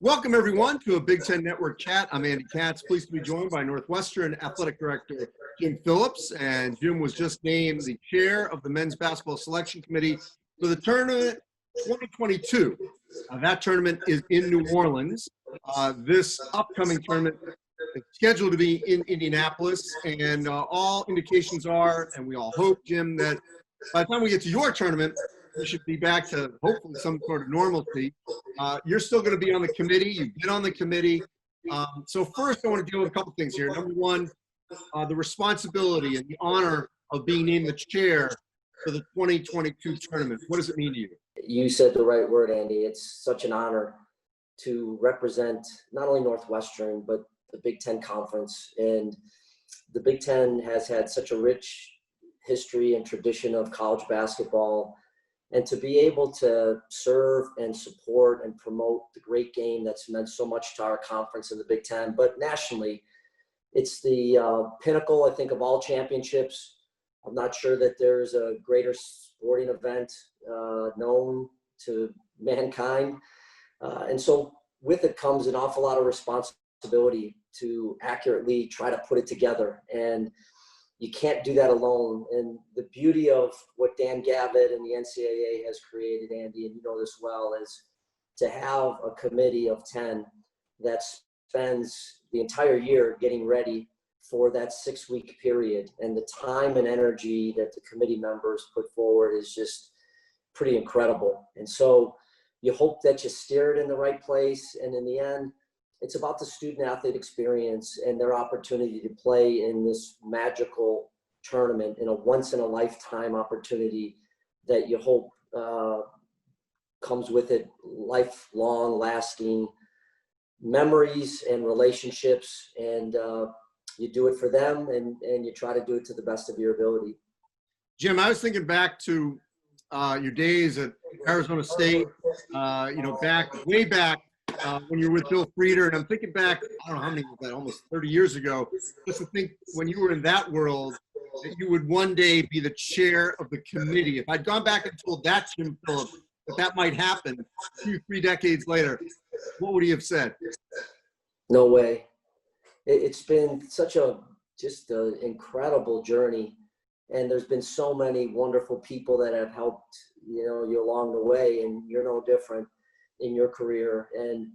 Welcome, everyone, to a Big Ten Network chat. I'm Andy Katz, pleased to be joined by Northwestern Athletic Director Jim Phillips. And Jim was just named the chair of the Men's Basketball Selection Committee for the tournament 2022. That tournament is in New Orleans. This upcoming tournament is scheduled to be in Indianapolis. And all indications are, and we all hope, Jim, that by the time we get to your tournament, we should be back to hopefully some sort of normalcy. You're still going to be on the committee. You've been on the committee. So first, I want to deal with a couple things here. Number one, the responsibility and the honor of being named the chair for the 2022 tournament. What does it mean to you? You said the right word, Andy. It's such an honor to represent not only Northwestern, but the Big Ten Conference. And the Big Ten has had such a rich history and tradition of college basketball. And to be able to serve and support and promote the great game that's meant so much to our conference in the Big Ten, but nationally, it's the pinnacle, I think, of all championships. I'm not sure that there's a greater sporting event known to mankind. And so with it comes an awful lot of responsibility to accurately try to put it together. And you can't do that alone. And the beauty of what Dan Gavitt and the NCAA has created, Andy, and you know this well, is to have a committee of 10 that spends the entire year getting ready for that 6-week period. And the time and energy that the committee members put forward is just pretty incredible. And so you hope that you steer it in the right place. And in the end, it's about the student-athlete experience and their opportunity to play in this magical tournament, in a once-in-a-lifetime opportunity that you hope comes with it lifelong, lasting memories and relationships. And you do it for them, and you try to do it to the best of your ability. Jim, I was thinking back to your days at Arizona State, way back. When you were with Bill Frieder, and I'm thinking back, I don't know how many was that, almost 30 years ago, just to think when you were in that world, that you would one day be the chair of the committee. If I'd gone back and told that Jim Phillips that might happen 2-3 decades later, what would he have said? No way. It's been such just an incredible journey, and there's been so many wonderful people that have helped, you along the way, and you're no different in your career. And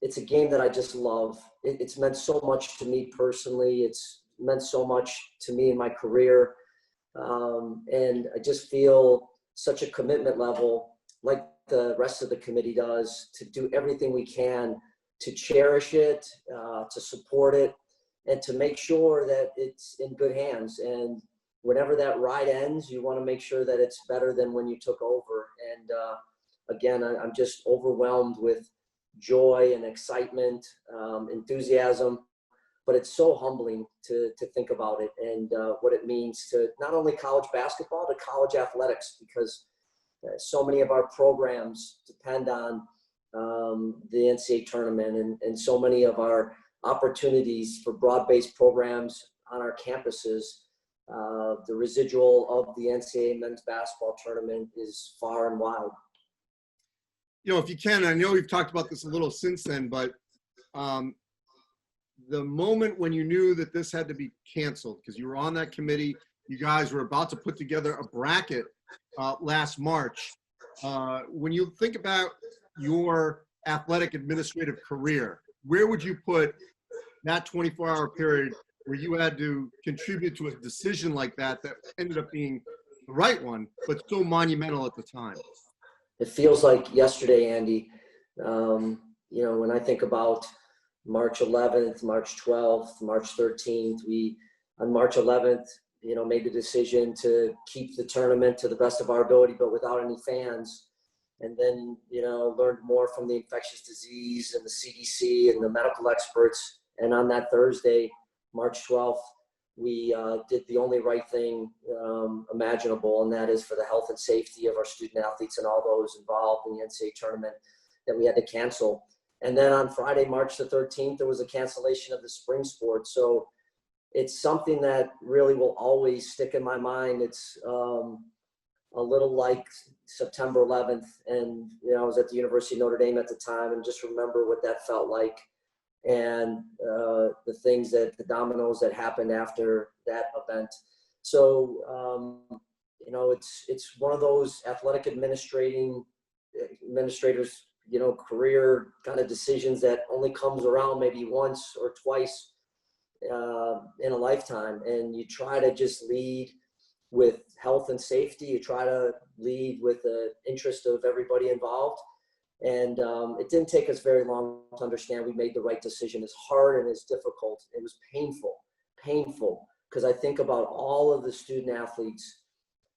it's a game that I just love. It's meant so much to me personally. It's meant so much to me in my career. And I just feel such a commitment level, like the rest of the committee does, to do everything we can to cherish it, to support it, and to make sure that it's in good hands. And whenever that ride ends, you want to make sure that it's better than when you took over. And again, I'm just overwhelmed with joy and excitement, enthusiasm, but it's so humbling to think about it and what it means to not only college basketball, to college athletics, because so many of our programs depend on the NCAA tournament, and so many of our opportunities for broad-based programs on our campuses. The residual of the NCAA men's basketball tournament is far and wide. If you can, I know we've talked about this a little since then, but the moment when you knew that this had to be canceled, because you were on that committee, you guys were about to put together a bracket last March. When you think about your athletic administrative career, where would you put that 24-hour period where you had to contribute to a decision like that ended up being the right one, but so monumental at the time? It feels like yesterday, Andy. When I think about March 11th, March 12th, March 13th, we, on March 11th, made the decision to keep the tournament to the best of our ability, but without any fans. And then, learned more from the infectious disease and the CDC and the medical experts. And on that Thursday, March 12th, we did the only right thing imaginable, and that is for the health and safety of our student athletes and all those involved in the NCAA tournament, that we had to cancel. And then on Friday, March the 13th, there was a cancellation of the spring sport. So it's something that really will always stick in my mind. It's a little like September 11th. And, I was at the University of Notre Dame at the time and just remember what that felt like. And the things the dominoes that happened after that event. So, it's one of those athletic administrators, career kind of decisions that only comes around maybe once or twice in a lifetime. And you try to just lead with health and safety. You try to lead with the interest of everybody involved. And it didn't take us very long to understand we made the right decision. As hard and as difficult, it was painful, because I think about all of the student athletes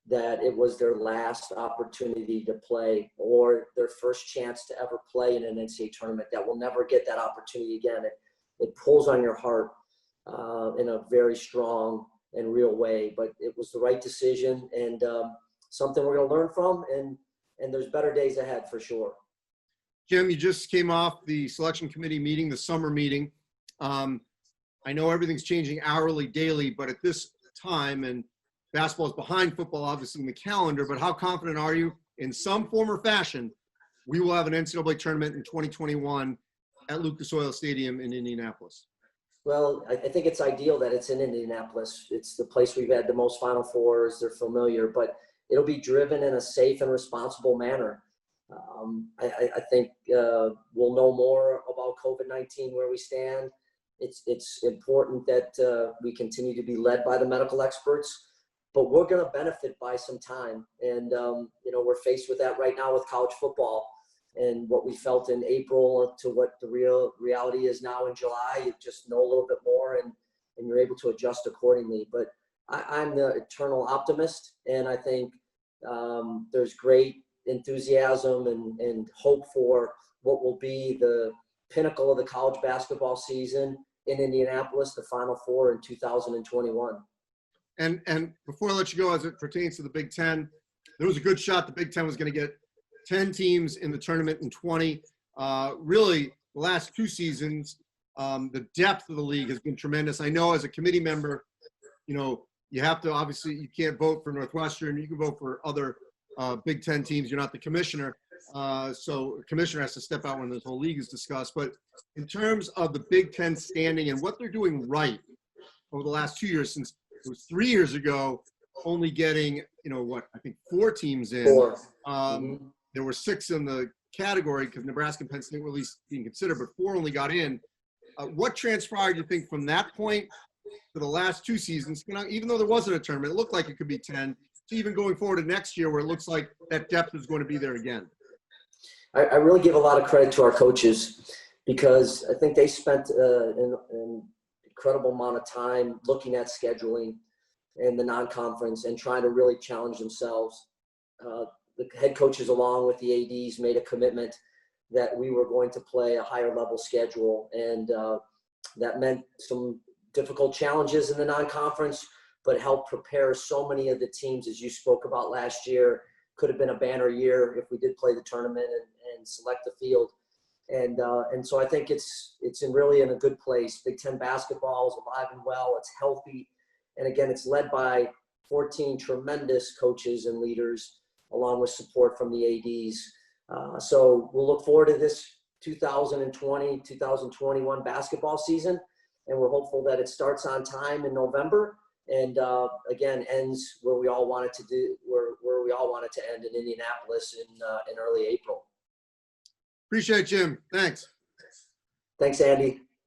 that it was their last opportunity to play or their first chance to ever play in an NCAA tournament, that will never get that opportunity again. It pulls on your heart in a very strong and real way, but it was the right decision and something we're going to learn from, and there's better days ahead for sure. Jim, you just came off the selection committee meeting, the summer meeting. I know everything's changing hourly, daily, but at this time, and basketball is behind football, obviously, in the calendar, but how confident are you in some form or fashion we will have an NCAA tournament in 2021 at Lucas Oil Stadium in Indianapolis? Well, I think it's ideal that it's in Indianapolis. It's the place we've had the most Final Fours. They're familiar, but it'll be driven in a safe and responsible manner. I think we'll know more about COVID-19, where we stand. It's important that we continue to be led by the medical experts, but we're going to benefit by some time. And, we're faced with that right now with college football, and what we felt in April to what the real reality is now in July. You just know a little bit more and you're able to adjust accordingly. But I'm the eternal optimist, and I think there's great enthusiasm and hope for what will be the pinnacle of the college basketball season in Indianapolis, the Final Four in 2021. And before I let you go, as it pertains to the Big Ten, there was a good shot the Big Ten was going to get 10 teams in the tournament in 20. Really, the last two seasons, the depth of the league has been tremendous. I know as a committee member, you have to, obviously, you can't vote for Northwestern. You can vote for other Big Ten teams. You're not the commissioner. So the commissioner has to step out when this whole league is discussed. But in terms of the Big Ten standing and what they're doing right over the last 2 years, since it was 3 years ago, only getting, I think 4 teams in. 4. There were 6 in the category because Nebraska and Penn State were at least being considered, but 4 only got in. What transpired, you think, from that point to the last 2 seasons? Even though there wasn't a tournament, it looked like it could be 10, to even going forward to next year where it looks like that depth is going to be there again. I really give a lot of credit to our coaches, because I think they spent an incredible amount of time looking at scheduling and the non-conference and trying to really challenge themselves. The head coaches, along with the ADs, made a commitment that we were going to play a higher level schedule. And that meant some difficult challenges in the non-conference, but helped prepare so many of the teams, as you spoke about last year. Could have been a banner year if we did play the tournament and select the field. And so I think it's really in a good place. Big Ten basketball is alive and well. It's healthy. And again, it's led by 14 tremendous coaches and leaders, along with support from the ADs. So we'll look forward to this 2020-2021 basketball season. And we're hopeful that it starts on time in November and again ends where we all want it to do, where we all want it to end in Indianapolis in early April. Appreciate it, Jim. Thanks. Thanks, Andy.